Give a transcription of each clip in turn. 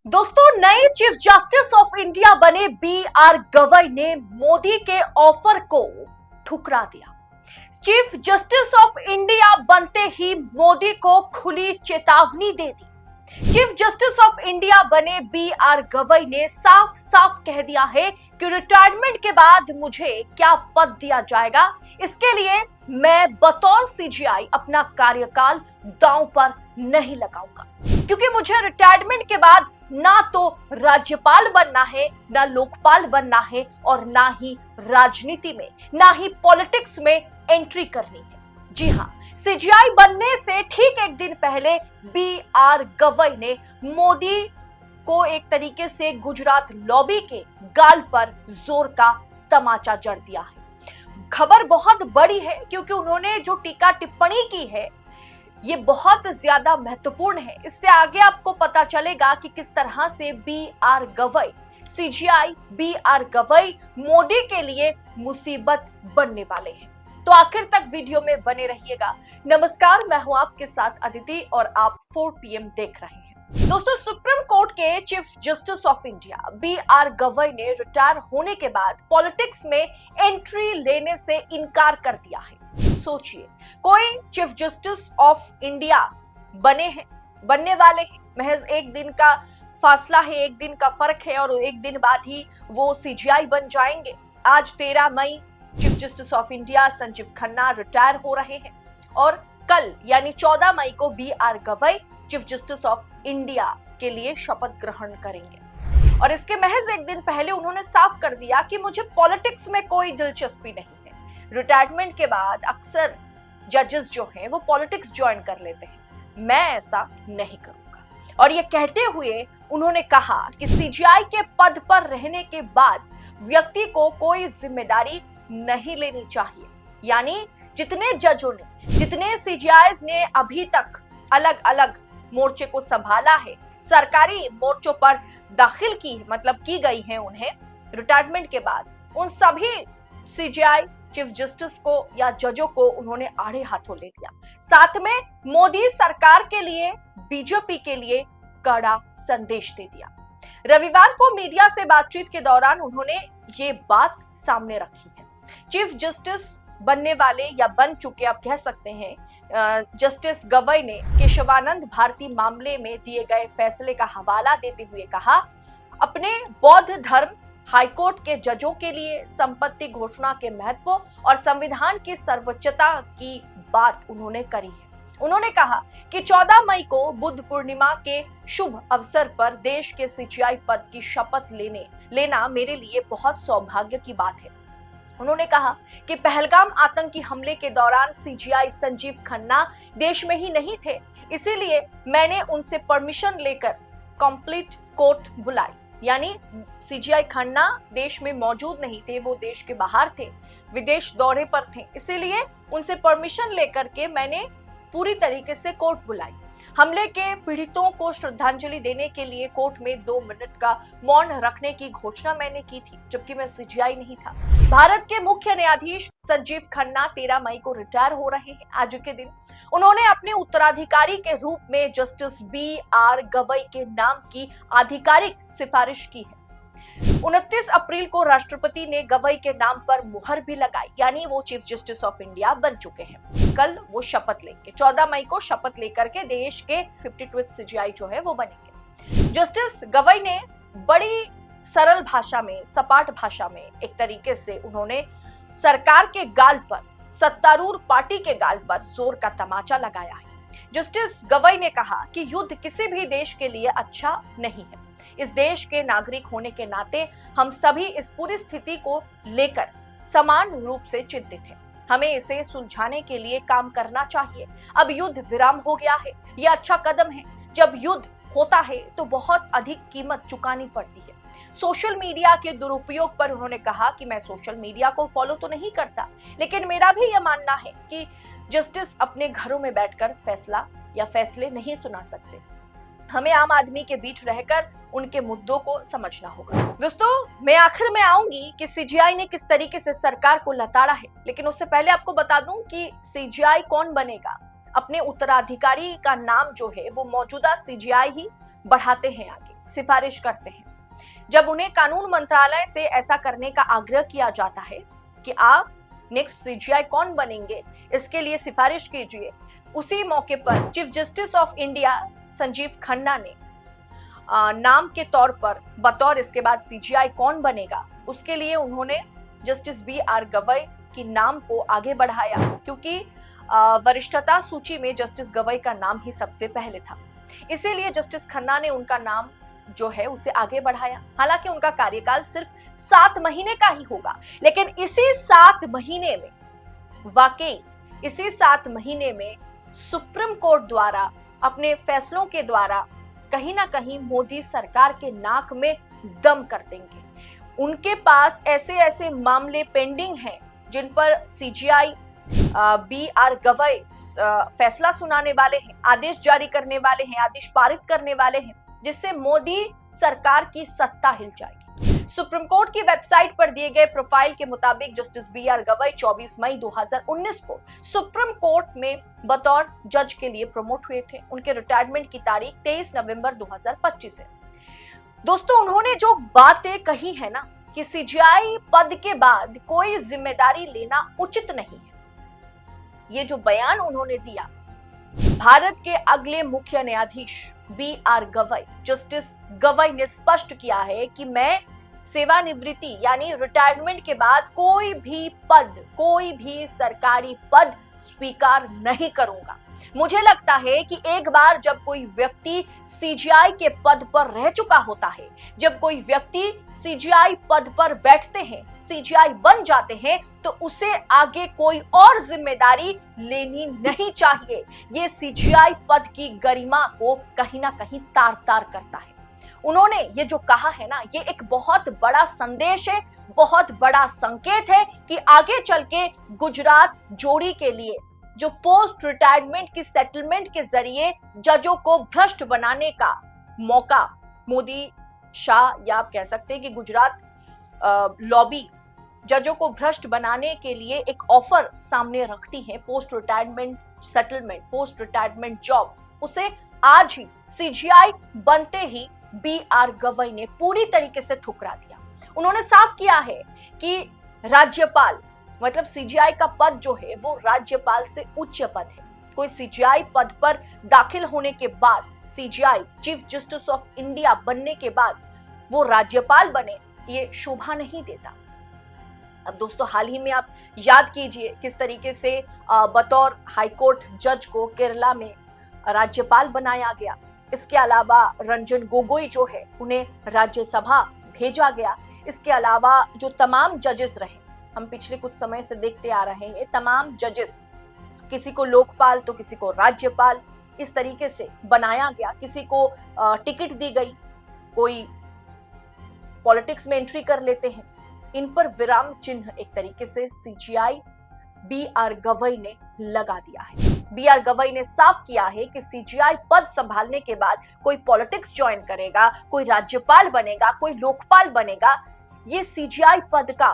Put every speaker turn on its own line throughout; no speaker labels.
दोस्तों, नए chief justice of India बने बी.आर. गवई ने मोदी के ऑफर को ठुकरा दिया। चीफ जस्टिस ऑफ इंडिया बनते ही मोदी को खुली चेतावनी दे दी। चीफ जस्टिस ऑफ इंडिया बने बी.आर. गवई ने साफ साफ कह दिया है कि रिटायरमेंट के बाद मुझे क्या पद दिया जाएगा, इसके लिए मैं बतौर सीजीआई अपना कार्यकाल दांव पर नहीं लगाऊंगा, क्योंकि मुझे रिटायरमेंट के बाद ना तो राज्यपाल बनना है, ना लोकपाल बनना है, और ना ही राजनीति में, ना ही पॉलिटिक्स में एंट्री करनी है। जी हाँ, सीजीआई बनने से ठीक एक दिन पहले बी.आर. गवई ने मोदी को एक तरीके से गुजरात लॉबी के गाल पर जोर का तमाचा जड़ दिया है। खबर बहुत बड़ी है क्योंकि उन्होंने जो टीका टिप्पणी की है ये बहुत ज्यादा महत्वपूर्ण है। इससे आगे आपको पता चलेगा कि किस तरह से B R. Gavai, CJI B R. Gavai Modi के लिए मुसीबत बनने वाले हैं। तो आखिर तक वीडियो में बने रहिएगा। नमस्कार, मैं हूं आपके साथ अदिति और आप 4 PM देख रहे हैं। दोस्तों, सुप्रीम कोर्ट के chief justice of India B R. Gavai ने रिटायर होने के बाद पॉलिटिक्स में एंट्री लेने से इनकार कर दिया है। सोचिए, कोई चीफ जस्टिस ऑफ इंडिया बनने वाले हैं, महज एक दिन का फासला है, एक दिन का फर्क है, और एक दिन बाद ही वो सीजीआई बन जाएंगे। आज 13 मई chief justice of India Sanjiv Khanna retire हो रहे हैं और कल यानी 14 मई को B R. Gavai chief justice of India के लिए शपथ ग्रहण करेंगे। और इसके महज एक दिन पहले उन्होंने साफ कर दिया कि मुझे पॉलिटिक्स में कोई दिलचस्पी नहीं है। रिटायरमेंट के बाद अक्सर जजेस जो हैं वो पॉलिटिक्स ज्वाइन कर लेते हैं, मैं ऐसा नहीं करूंगा। और ये कहते हुए उन्होंने कहा कि सीजीआई के पद पर रहने के बाद व्यक्ति को कोई जिम्मेदारी नहीं लेनी चाहिए। यानी जितने जजों ने, जितने सीजीआईज ने अभी तक अलग अलग मोर्चे को संभाला है, सरकारी मोर्चों पर दाखिल की गई है उन्हें रिटायरमेंट के बाद, उन सभी सीजीआई चीफ जस्टिस को या जजों को उन्होंने आड़े हाथों ले लिया। साथ में मोदी सरकार के लिए, बीजेपी के लिए कड़ा संदेश दे दिया। रविवार को मीडिया से बातचीत के दौरान उन्होंने ये बात सामने रखी है। चीफ जस्टिस बनने वाले या बन चुके आप कह सकते हैं जस्टिस गवई ने केशवानंद भारती मामले में दिए गए फैसले का हवाला देते हुए कहा, अपने बौद्ध धर्म हाईकोर्ट के जजों के लिए संपत्ति घोषणा के महत्व और संविधान की सर्वोच्चता की बात उन्होंने करी है। उन्होंने कहा कि 14 मई को बुद्ध पूर्णिमा के शुभ अवसर पर देश के सीजीआई पद की शपथ लेना मेरे लिए बहुत सौभाग्य की बात है। उन्होंने कहा कि पहलगाम आतंकी हमले के दौरान सीजीआई संजीव खन्ना देश में ही नहीं थे, इसीलिए मैंने उनसे परमिशन लेकर कंप्लीट कोर्ट बुलाई। यानी सीजीआई खन्ना देश में मौजूद नहीं थे, वो देश के बाहर थे, विदेश दौरे पर थे, इसीलिए उनसे परमिशन लेकर के मैंने पूरी तरीके से कोर्ट बुलाई। हमले के पीड़ितों को श्रद्धांजलि देने के लिए कोर्ट में 2 मिनट का मौन रखने की घोषणा मैंने की थी, जबकि मैं सीजीआई नहीं था। भारत के मुख्य न्यायाधीश संजीव खन्ना 13 मई को रिटायर हो रहे हैं। आज के दिन उन्होंने अपने उत्तराधिकारी के रूप में जस्टिस बी.आर. गवई के नाम की आधिकारिक सिफारिश की है। 29 अप्रैल को राष्ट्रपति ने गवई के नाम पर मुहर भी लगाई, यानी वो चीफ जस्टिस ऑफ इंडिया बन चुके हैं। कल वो शपथ लेंगे। 14 मई को शपथ लेकर के देश के 52 सीजीआई जो है वो बनेंगे। जस्टिस गवई ने बड़ी सरल भाषा में, सपाट भाषा में एक तरीके से उन्होंने सरकार के गाल पर, सत्तारूढ़ पार्टी के गाल पर जोर का तमाचा लगाया है। जस्टिस गवई ने कहा कि युद्ध किसी भी देश के लिए अच्छा नहीं है। इस देश के नागरिक होने के नाते हम सभी इस पूरी स्थिति को लेकर समान रूप से चिंतित हैं। हमें इसे सुलझाने के लिए काम करना चाहिए। अब युद्ध विराम हो गया है, यह अच्छा कदम है। जब युद्ध होता है तो बहुत अधिक कीमत चुकानी पड़ती है। सोशल मीडिया के दुरुपयोग पर उन्होंने कहा कि मैं सोशल मीडिया को फॉलो तो नहीं करता, लेकिन मेरा भी यह मानना है कि जस्टिस अपने घरों में बैठकर फैसले नहीं सुना सकते। हमें आम आदमी के बीच रहकर उनके मुद्दों को समझना होगा। दोस्तों, मैं आखिर में आऊंगी कि सीजीआई ने किस तरीके से सरकार को लताड़ा है, लेकिन उससे पहले आपको बता दूं कि सीजीआई कौन बनेगा। अपने उत्तराधिकारी का नाम जो है वो मौजूदा सीजीआई ही बढ़ाते हैं आगे। सिफारिश करते हैं। जब उन्हें कानून मंत्रालय से ऐसा करने का आग्रह किया जाता है कि आप नेक्स्ट सीजीआई कौन बनेंगे, इसके लिए सिफारिश कीजिए, उसी मौके पर chief justice of India Sanjiv Khanna ने नाम के तौर पर बतौर इसके बाद सीजीआई कौन बनेगा उसके लिए उन्होंने जस्टिस बी.आर. गवई की नाम को आगे बढ़ाया, क्योंकि वरिष्ठता सूची में जस्टिस गवई का नाम ही सबसे पहले था। इसीलिए जस्टिस खन्ना ने उनका नाम जो है उसे आगे बढ़ाया। हालांकि उनका कार्यकाल सिर्फ 7 महीने का ही होगा, लेकिन इसी 7 महीने में इसी 7 महीने में सुप्रीम कोर्ट द्वारा अपने फैसलों के द्वारा कहीं ना कहीं मोदी सरकार के नाक में दम कर देंगे। उनके पास ऐसे ऐसे मामले पेंडिंग हैं जिन पर सीजीआई बी.आर. गवई फैसला सुनाने वाले हैं, आदेश जारी करने वाले हैं, आदेश पारित करने वाले हैं, जिससे मोदी सरकार की सत्ता हिल जाएगी। सुप्रीम कोर्ट की वेबसाइट पर दिए गए प्रोफाइल के मुताबिक जस्टिस बी.आर. गवई 24 मई 2019 को सुप्रीम कोर्ट में बतौर जज के लिए प्रमोट हुए थे। उनके रिटायरमेंट की तारीख 23 नवंबर 2025 है। दोस्तों, उन्होंने जो बातें कही है ना कि सीजीआई पद के बाद कोई जिम्मेदारी लेना उचित नहीं है, ये जो बयान उन्होंने दिया, भारत के अगले मुख्य न्यायाधीश बी.आर. गवई, जस्टिस गवई ने स्पष्ट किया है कि मैं सेवानिवृत्ति यानी रिटायरमेंट के बाद कोई भी सरकारी पद स्वीकार नहीं करूंगा। मुझे लगता है कि एक बार जब कोई व्यक्ति सीजीआई के पद पर रह चुका होता है, जब कोई व्यक्ति सीजीआई पद पर बैठते हैं, सीजीआई बन जाते हैं, तो उसे आगे कोई और जिम्मेदारी लेनी नहीं चाहिए। ये सीजीआई पद की गरिमा को कहीं ना कहीं तार-तार करता है। उन्होंने ये जो कहा है ना, ये एक बहुत बड़ा संदेश है, बहुत बड़ा संकेत है कि आगे चल के गुजरात जोड़ी के लिए जो पोस्ट रिटायरमेंट की सेटलमेंट के जरिए जजों को भ्रष्ट बनाने का मौका मोदी शाह, या आप कह सकते हैं कि गुजरात लॉबी जजों को भ्रष्ट बनाने के लिए एक ऑफर सामने रखती है, post retirement settlement, post retirement job, उसे आज ही सीजीआई बनते ही बी.आर. गवई ने पूरी तरीके से ठुकरा दिया। उन्होंने साफ किया है कि राज्यपाल, मतलब सीजीआई का पद जो है वो राज्यपाल से उच्च पद है। कोई सीजीआई पद पर दाखिल होने के बाद, CGI chief justice of India बनने के बाद वो राज्यपाल बने, ये शोभा नहीं देता। अब दोस्तों, हाल ही में आप याद कीजिए किस तरीके से बतौर हाईकोर्ट जज को केरला में राज्यपाल बनाया गया। इसके अलावा रंजन गोगोई जो है उन्हें राज्यसभा भेजा गया। इसके अलावा जो तमाम जजेस रहे, हम पिछले कुछ समय से देखते आ रहे हैं, तमाम जजेस, किसी को लोकपाल तो किसी को राज्यपाल, इस तरीके से बनाया गया। किसी को टिकट दी गई, कोई पॉलिटिक्स में एंट्री कर लेते हैं। इन पर विराम चिन्ह एक तरीके से सीजीआई बी.आर. गवई ने लगा दिया है। बी.आर. गवई ने साफ किया है कि सीजीआई पद संभालने के बाद कोई पॉलिटिक्स ज्वाइन करेगा, कोई राज्यपाल बनेगा, कोई लोकपाल बनेगा, ये सीजीआई पद का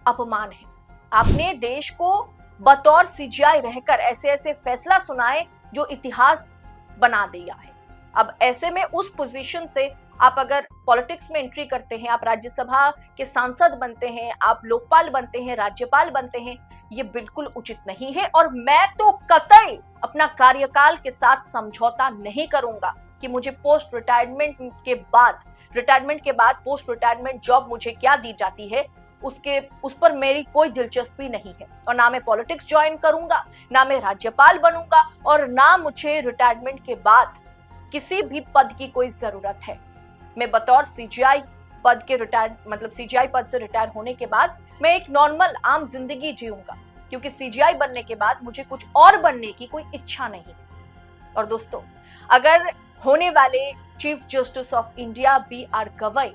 अपमान है। आपने देश को बतौर सीजीआई रहकर ऐसे ऐसे फैसला सुनाए जो इतिहास बना दिया है। अब ऐसे में उस पोजीशन से आप अगर पॉलिटिक्स में एंट्री करते हैं, आप राज्यसभा के सांसद बनते हैं, आप लोकपाल बनते हैं, राज्यपाल बनते हैं, ये बिल्कुल उचित नहीं है। और मैं तो कतई अपना कार्यकाल के साथ समझौता नहीं करूंगा कि मुझे पोस्ट रिटायरमेंट के बाद पोस्ट रिटायरमेंट जॉब मुझे क्या दी जाती है, उस पर मेरी कोई दिलचस्पी नहीं है। और ना मैं पॉलिटिक्स ज्वाइन करूंगा, ना मैं राज्यपाल बनूंगा, और ना मुझे रिटायरमेंट के बाद किसी भी पद की कोई जरूरत है। मैं बतौर सीजीआई पद के सीजीआई पद से रिटायर होने के बाद मैं एक नॉर्मल आम जिंदगी जीऊंगा, क्योंकि सीजीआई बनने के बाद मुझे कुछ और बनने की कोई इच्छा नहीं है। और दोस्तों, अगर होने वाले chief justice of India B R. Gavai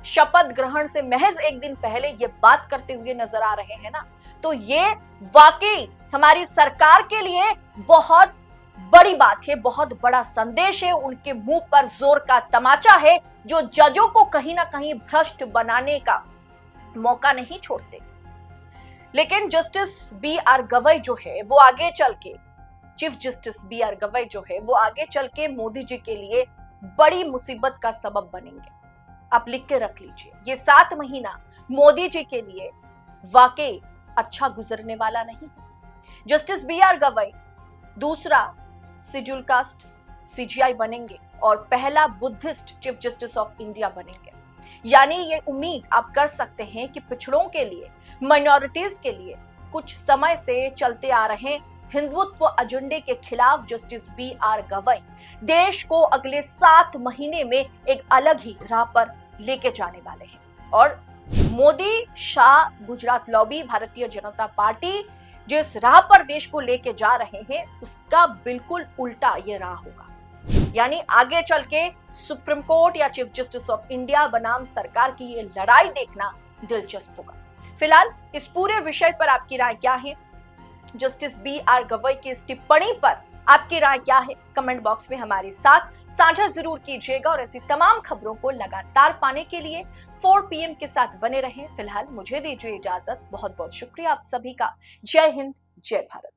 शपथ ग्रहण से महज एक दिन पहले ये बात करते हुए नजर आ रहे हैं ना, तो ये वाकई हमारी सरकार के लिए बहुत बड़ी बात है, बहुत बड़ा संदेश है। उनके मुंह पर जोर का तमाचा है, जो जजों को कहीं ना कहीं भ्रष्ट बनाने का मौका नहीं छोड़ते। लेकिन जस्टिस बी.आर. गवई जो है वो आगे चल के, चीफ जस्टिस बी.आर. गवई जो है वो आगे चल के मोदी जी के लिए बड़ी मुसीबत का सबब बनेंगे। आप लिख के रख लीजिए, ये 7 महीना मोदी जी के लिए वाकई अच्छा गुजरने वाला नहीं है। Justice B R. गवई दूसरा शेड्यूल कास्ट सीजीआई बनेंगे और पहला Buddhist chief justice of India बनेंगे। यानी ये उम्मीद आप कर सकते हैं कि पिछड़ों के लिए, माइनॉरिटीज के लिए कुछ समय से चलते आ रहे हिंदुत्व एजेंडे के खिलाफ जस्टिस बी.आर. गवई देश को अगले 7 महीने में एक अलग ही राह पर लेके जाने वाले हैं। और मोदी शाह गुजरात लॉबी भारतीय जनता पार्टी जिस राह पर देश को लेके जा रहे हैं उसका बिल्कुल उल्टा ये राह होगा। यानी आगे चल के सुप्रीम कोर्ट या चीफ जस्टिस ऑफ इंडिया बनाम सरकार की ये लड़ाई देखना दिलचस्प होगा। फिलहाल इस पूरे विषय पर आपकी राय क्या है? Justice B R. गवई की इस टिप्पणी पर आपकी राय क्या है? कमेंट बॉक्स में हमारे साथ साझा जरूर कीजिएगा और ऐसी तमाम खबरों को लगातार पाने के लिए 4 PM के साथ बने रहें। फिलहाल मुझे दीजिए इजाजत। बहुत बहुत शुक्रिया आप सभी का। जय हिंद, जय भारत।